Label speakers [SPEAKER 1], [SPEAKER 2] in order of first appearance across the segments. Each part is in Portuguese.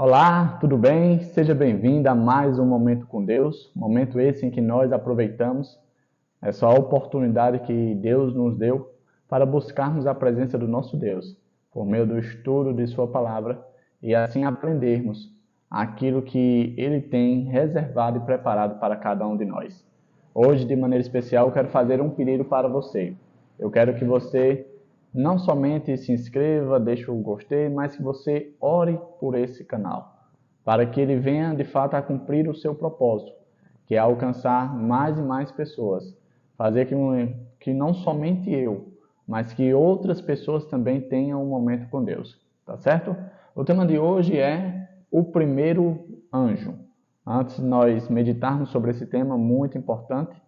[SPEAKER 1] Olá, tudo bem? Seja bem-vindo a mais um Momento com Deus. Momento esse em que nós aproveitamos essa oportunidade que Deus nos deu para buscarmos a presença do nosso Deus, por meio do estudo de Sua Palavra e assim aprendermos aquilo que Ele tem reservado e preparado para cada um de nós. Hoje, de maneira especial, eu quero fazer um pedido para você. Eu quero que você não somente se inscreva, deixe o gostei, mas que você ore por esse canal, para que ele venha de fato a cumprir o seu propósito, que é alcançar mais e mais pessoas, fazer que não somente eu, mas que outras pessoas também tenham um momento com Deus, tá certo? O tema de hoje é o primeiro anjo. Antes de nós meditarmos sobre esse tema muito importante,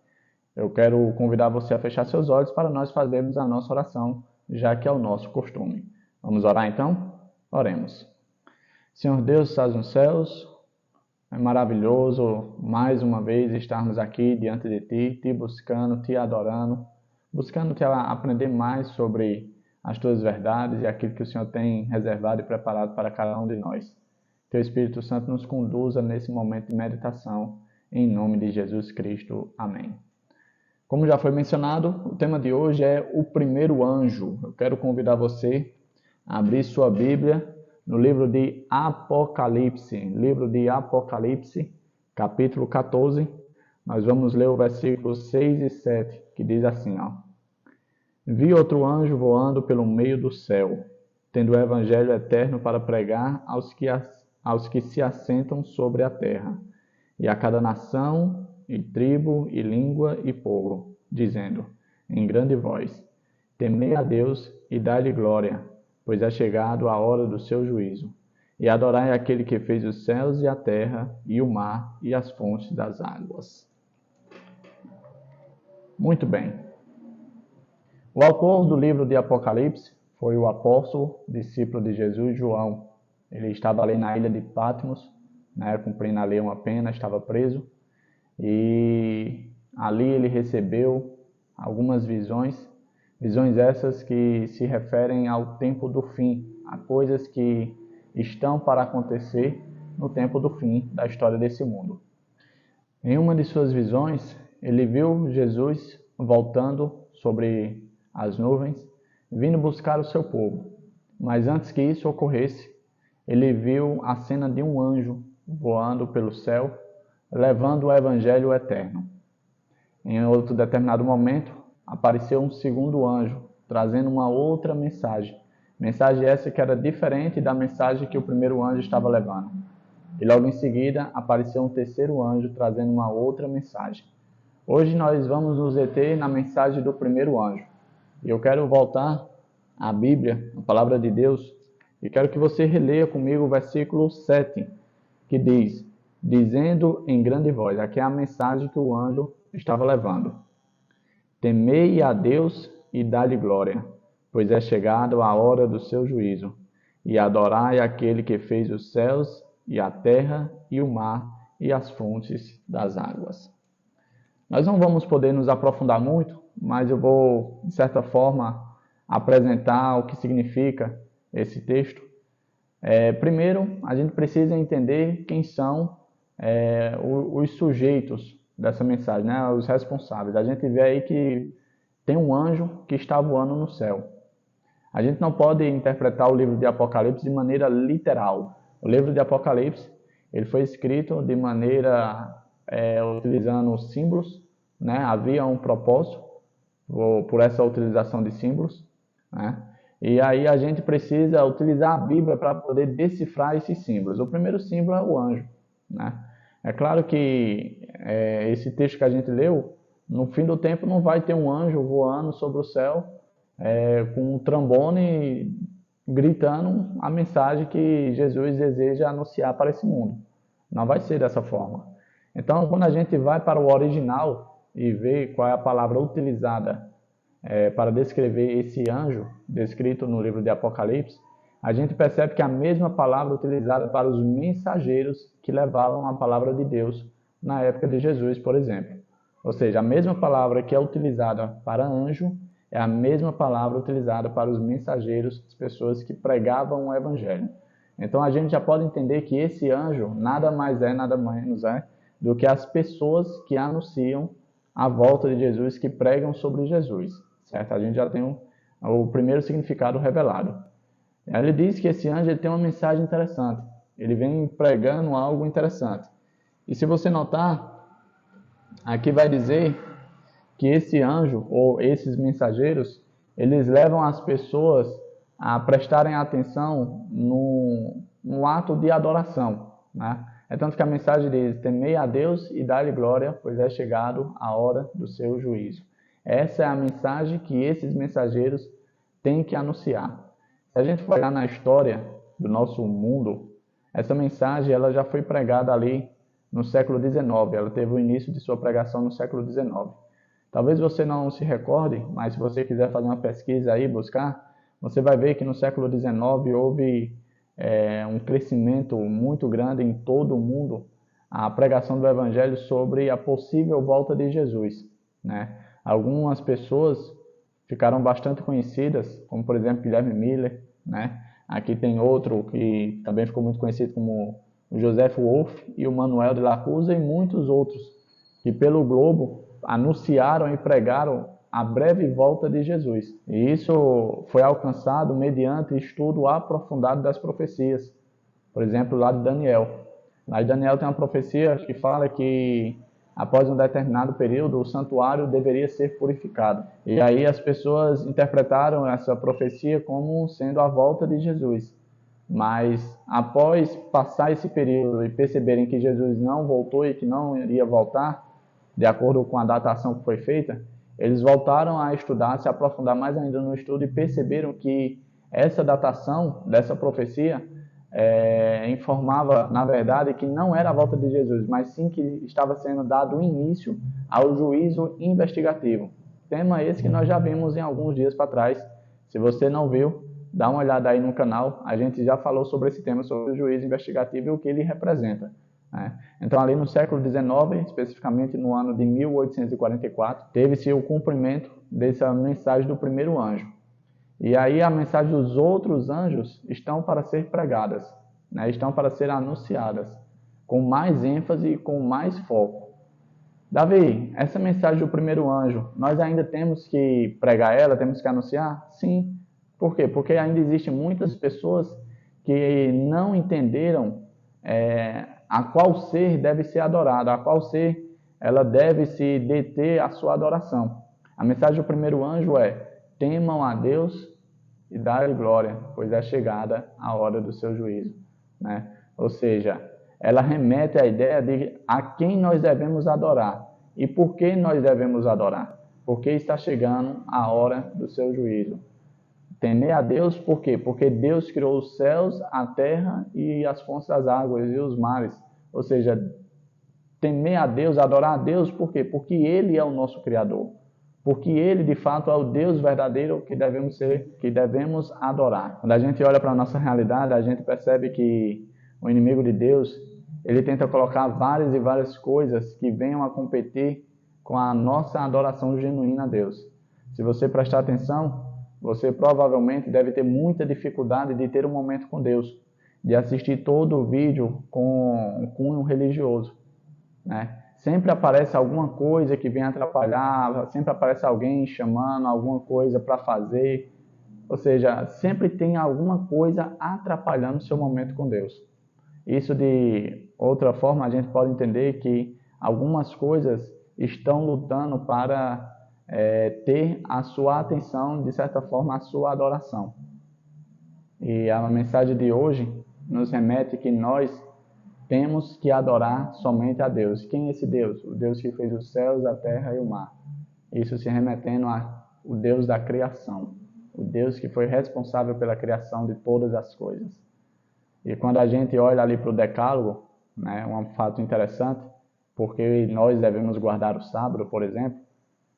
[SPEAKER 1] eu quero convidar você a fechar seus olhos para nós fazermos a nossa oração, já que é o nosso costume. Vamos orar então? Oremos. Senhor Deus, estás nos céus, é maravilhoso mais uma vez estarmos aqui diante de Ti, Te buscando, Te adorando, buscando Te aprender mais sobre as Tuas verdades e aquilo que o Senhor tem reservado e preparado para cada um de nós. Teu Espírito Santo nos conduza nesse momento de meditação, em nome de Jesus Cristo. Amém. Como já foi mencionado, o tema de hoje é o primeiro anjo. Eu quero convidar você a abrir sua Bíblia no livro de Apocalipse, capítulo 14. Nós vamos ler o versículo 6 e 7, que diz assim, ó. Vi outro anjo voando pelo meio do céu, tendo o evangelho eterno para pregar aos que se assentam sobre a terra, e a cada nação, e tribo, e língua, e povo, dizendo, em grande voz, temei a Deus e dai-lhe glória, pois é chegado a hora do seu juízo, e adorai aquele que fez os céus e a terra, e o mar, e as fontes das águas. Muito bem. O autor do livro de Apocalipse foi o apóstolo, discípulo de Jesus, João. Ele estava ali na ilha de Patmos, cumprindo ali uma pena, estava preso, e ali ele recebeu algumas visões essas que se referem ao tempo do fim, a coisas que estão para acontecer no tempo do fim da história desse mundo. Em uma de suas visões, ele viu Jesus voltando sobre as nuvens, vindo buscar o seu povo. Mas antes que isso ocorresse, ele viu a cena de um anjo voando pelo céu, levando o evangelho eterno. Em outro determinado momento, apareceu um segundo anjo, trazendo uma outra mensagem. Mensagem essa que era diferente da mensagem que o primeiro anjo estava levando. E logo em seguida, apareceu um terceiro anjo, trazendo uma outra mensagem. Hoje nós vamos nos deter na mensagem do primeiro anjo. E eu quero voltar à Bíblia, a palavra de Deus, e quero que você releia comigo o versículo 7, que diz, dizendo em grande voz, aqui é a mensagem que o anjo estava levando. Temei a Deus e dá-lhe glória, pois é chegado a hora do seu juízo, e adorai aquele que fez os céus e a terra e o mar e as fontes das águas. Nós não vamos poder nos aprofundar muito, mas eu vou, de certa forma, apresentar o que significa esse texto. Primeiro, a gente precisa entender quem são os sujeitos dessa mensagem, né? Os responsáveis. A gente vê aí que tem um anjo que está voando no céu. A gente não pode interpretar o livro de Apocalipse de maneira literal. O livro de Apocalipse ele foi escrito de maneira utilizando símbolos, né? Havia um propósito por essa utilização de símbolos, né? E aí a gente precisa utilizar a Bíblia para poder decifrar esses símbolos. O primeiro símbolo é o anjo, né? É claro que esse texto que a gente leu, no fim do tempo não vai ter um anjo voando sobre o céu com um trombone gritando a mensagem que Jesus deseja anunciar para esse mundo. Não vai ser dessa forma. Então, quando a gente vai para o original e vê qual é a palavra utilizada para descrever esse anjo descrito no livro de Apocalipse, a gente percebe que a mesma palavra utilizada para os mensageiros que levavam a palavra de Deus na época de Jesus, por exemplo. Ou seja, a mesma palavra que é utilizada para anjo é a mesma palavra utilizada para os mensageiros, as pessoas que pregavam o evangelho. Então a gente já pode entender que esse anjo nada mais é, nada menos é, do que as pessoas que anunciam a volta de Jesus, que pregam sobre Jesus, certo? A gente já tem o primeiro significado revelado. Ele diz que esse anjo ele tem uma mensagem interessante, ele vem pregando algo interessante. E se você notar, aqui vai dizer que esse anjo, ou esses mensageiros, eles levam as pessoas a prestarem atenção no ato de adoração, né? É tanto que a mensagem diz: temei a Deus e dá-lhe glória, pois é chegado a hora do seu juízo. Essa é a mensagem que esses mensageiros têm que anunciar. Se a gente for olhar na história do nosso mundo, essa mensagem ela já foi pregada ali no século XIX. Ela teve o início de sua pregação no século XIX. Talvez você não se recorde, mas se você quiser fazer uma pesquisa aí, buscar, você vai ver que no século XIX houve um crescimento muito grande em todo o mundo, a pregação do Evangelho sobre a possível volta de Jesus, né? Algumas pessoas ficaram bastante conhecidas, como por exemplo Guilherme Miller, né? Aqui tem outro que também ficou muito conhecido como o Joseph Wolff e o Manuel de Lacusa e muitos outros que pelo globo anunciaram e pregaram a breve volta de Jesus. E isso foi alcançado mediante estudo aprofundado das profecias. Por exemplo, lá de Daniel. Lá em Daniel tem uma profecia que fala que após um determinado período o santuário deveria ser purificado. E aí as pessoas interpretaram essa profecia como sendo a volta de Jesus. Mas após passar esse período e perceberem que Jesus não voltou e que não iria voltar, de acordo com a datação que foi feita, eles voltaram a estudar, se aprofundar mais ainda no estudo e perceberam que essa datação dessa profecia informava, na verdade, que não era a volta de Jesus, mas sim que estava sendo dado início ao juízo investigativo. Tema esse que nós já vimos em alguns dias para trás. Se você não viu, dá uma olhada aí no canal. A gente já falou sobre esse tema, sobre o juízo investigativo e o que ele representa. Então, ali no século XIX, especificamente no ano de 1844, teve-se o cumprimento dessa mensagem do primeiro anjo. E aí a mensagem dos outros anjos estão para ser pregadas, né? Estão para ser anunciadas, com mais ênfase e com mais foco. Davi, essa mensagem do primeiro anjo, nós ainda temos que pregar ela, temos que anunciar? Sim. Por quê? Porque ainda existem muitas pessoas que não entenderam a qual ser deve ser adorado, a qual ser ela deve se deter a sua adoração. A mensagem do primeiro anjo é: temam a Deus e dá-lhe glória, pois é chegada a hora do seu juízo, né? Ou seja, ela remete à ideia de a quem nós devemos adorar. E por que nós devemos adorar? Porque está chegando a hora do seu juízo. Temer a Deus, por quê? Porque Deus criou os céus, a terra e as fontes das águas e os mares. Ou seja, temer a Deus, adorar a Deus, por quê? Porque Ele é o nosso Criador. Porque Ele, de fato, é o Deus verdadeiro que devemos adorar. Quando a gente olha para a nossa realidade, a gente percebe que o inimigo de Deus, ele tenta colocar várias e várias coisas que venham a competir com a nossa adoração genuína a Deus. Se você prestar atenção, você provavelmente deve ter muita dificuldade de ter um momento com Deus, de assistir todo o vídeo com um cunho religioso, né? Sempre aparece alguma coisa que vem atrapalhar, sempre aparece alguém chamando alguma coisa para fazer, ou seja, sempre tem alguma coisa atrapalhando o seu momento com Deus. Isso de outra forma a gente pode entender que algumas coisas estão lutando para ter a sua atenção, de certa forma, a sua adoração. E a mensagem de hoje nos remete que nós temos que adorar somente a Deus. Quem é esse Deus? O Deus que fez os céus, a terra e o mar. Isso se remetendo ao Deus da criação. O Deus que foi responsável pela criação de todas as coisas. E quando a gente olha ali para o Decálogo, né, um fato interessante, porque nós devemos guardar o sábado, por exemplo,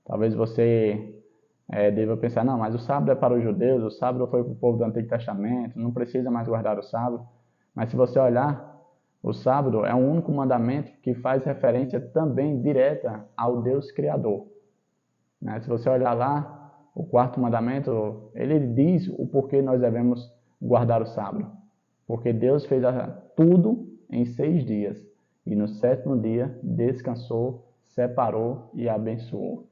[SPEAKER 1] talvez você deva pensar, não, mas o sábado é para os judeus, o sábado foi para o povo do Antigo Testamento, não precisa mais guardar o sábado. Mas se você olhar, o sábado é o único mandamento que faz referência também direta ao Deus Criador. Né? Se você olhar lá, o quarto mandamento, ele diz o porquê nós devemos guardar o sábado. Porque Deus fez tudo em 6 dias. E no 7º dia descansou, separou e abençoou.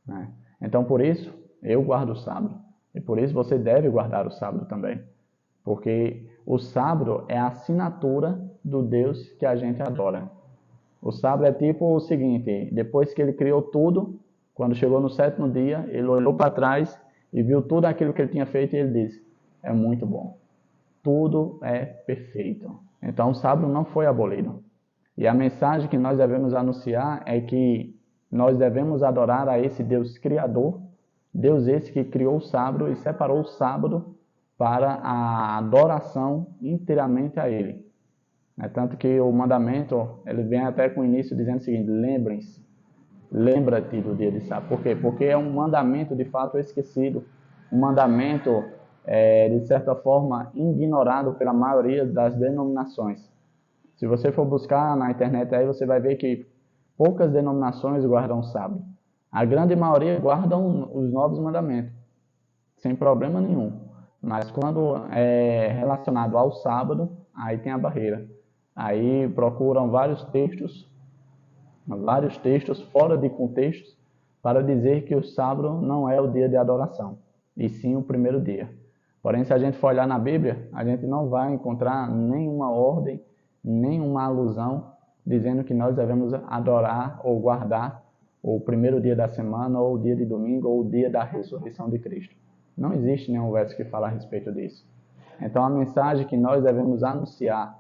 [SPEAKER 1] Né? Então, por isso, eu guardo o sábado. E por isso você deve guardar o sábado também. Porque o sábado é a assinatura do Deus que a gente adora. O sábado é tipo o seguinte: depois que ele criou tudo, quando chegou no 7º dia, ele olhou para trás e viu tudo aquilo que ele tinha feito e ele disse: é muito bom. Tudo é perfeito. Então, o sábado não foi abolido. E a mensagem que nós devemos anunciar é que nós devemos adorar a esse Deus Criador, Deus esse que criou o sábado e separou o sábado para a adoração inteiramente a Ele. É tanto que o mandamento, ele vem até com o início dizendo o seguinte: lembrem-se, lembra-te do dia de sábado. Por quê? Porque é um mandamento de fato esquecido, um mandamento, de certa forma, ignorado pela maioria das denominações. Se você for buscar na internet aí, você vai ver que poucas denominações guardam o sábado. A grande maioria guardam os 9 mandamentos, sem problema nenhum. Mas quando é relacionado ao sábado, aí tem a barreira. Aí procuram vários textos fora de contextos, para dizer que o sábado não é o dia de adoração, e sim o primeiro dia. Porém, se a gente for olhar na Bíblia, a gente não vai encontrar nenhuma ordem, nenhuma alusão dizendo que nós devemos adorar ou guardar o primeiro dia da semana, ou o dia de domingo, ou o dia da ressurreição de Cristo. Não existe nenhum verso que fala a respeito disso. Então, a mensagem que nós devemos anunciar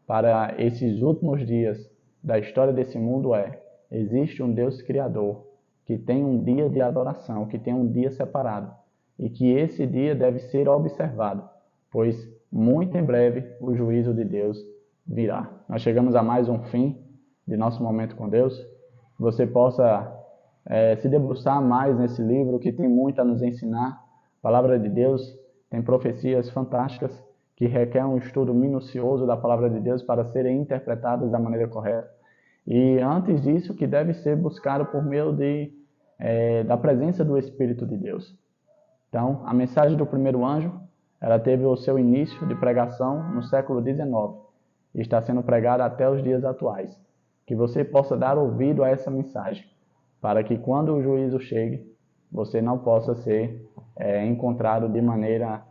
[SPEAKER 1] para esses últimos dias da história desse mundo é: existe um Deus Criador que tem um dia de adoração, que tem um dia separado, e que esse dia deve ser observado, pois muito em breve o juízo de Deus virá. Nós chegamos a mais um fim de nosso momento com Deus. Você possa se debruçar mais nesse livro, que tem muito a nos ensinar. A palavra de Deus tem profecias fantásticas que requer um estudo minucioso da palavra de Deus para serem interpretadas da maneira correta. E antes disso, que deve ser buscado por meio da presença do Espírito de Deus. Então, a mensagem do primeiro anjo, ela teve o seu início de pregação no século XIX e está sendo pregada até os dias atuais. Que você possa dar ouvido a essa mensagem, para que quando o juízo chegue, você não possa ser encontrado de maneira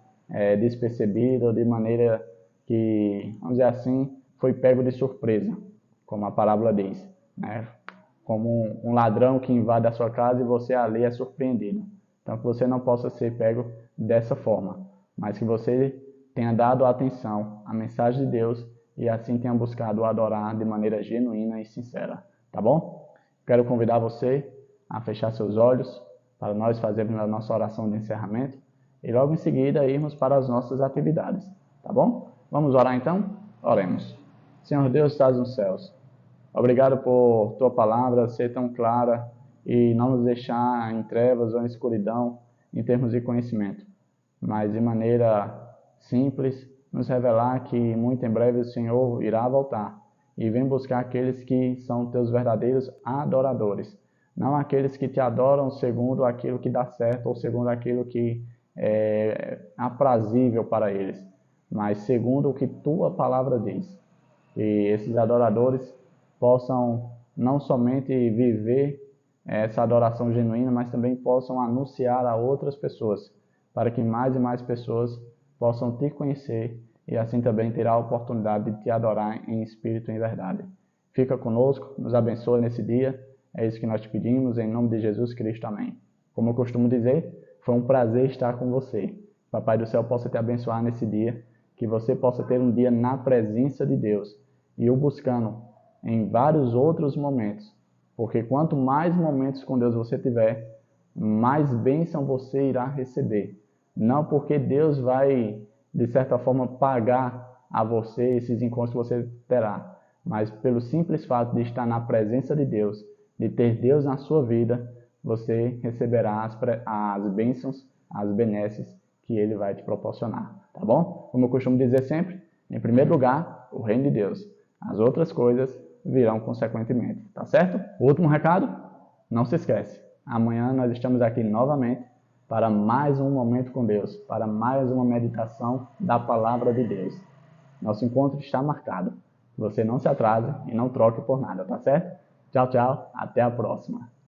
[SPEAKER 1] despercebido, ou de maneira que, vamos dizer assim, foi pego de surpresa, como a parábola diz, né? Como um ladrão que invade a sua casa e você ali é surpreendido. Então, que você não possa ser pego dessa forma, mas que você tenha dado atenção à mensagem de Deus e assim tenha buscado adorar de maneira genuína e sincera, tá bom? Quero convidar você a fechar seus olhos para nós fazermos a nossa oração de encerramento e logo em seguida irmos para as nossas atividades, tá bom? Vamos orar então? Oremos. Senhor Deus, estás nos céus. Obrigado por tua palavra ser tão clara e não nos deixar em trevas ou em escuridão em termos de conhecimento, mas de maneira simples nos revelar que muito em breve o Senhor irá voltar e vem buscar aqueles que são teus verdadeiros adoradores, não aqueles que te adoram segundo aquilo que dá certo ou segundo aquilo que é aprazível para eles, mas segundo o que tua palavra diz. E esses adoradores possam não somente viver essa adoração genuína, mas também possam anunciar a outras pessoas, para que mais e mais pessoas possam te conhecer e assim também ter a oportunidade de te adorar em espírito e em verdade. Fica conosco, nos abençoe nesse dia, é isso que nós te pedimos, em nome de Jesus Cristo, amém. Como eu costumo dizer, foi um prazer estar com você. Papai do céu possa te abençoar nesse dia, que você possa ter um dia na presença de Deus e o buscando em vários outros momentos, porque quanto mais momentos com Deus você tiver, mais bênção você irá receber. Não porque Deus vai, de certa forma, pagar a você esses encontros que você terá, mas pelo simples fato de estar na presença de Deus, de ter Deus na sua vida, você receberá as bênçãos, as benesses que Ele vai te proporcionar, tá bom? Como eu costumo dizer sempre, em primeiro lugar, o reino de Deus. As outras coisas virão consequentemente, tá certo? O último recado, não se esquece. Amanhã nós estamos aqui novamente para mais um momento com Deus, para mais uma meditação da palavra de Deus. Nosso encontro está marcado. Você não se atrase e não troque por nada, tá certo? Tchau, tchau. Até a próxima.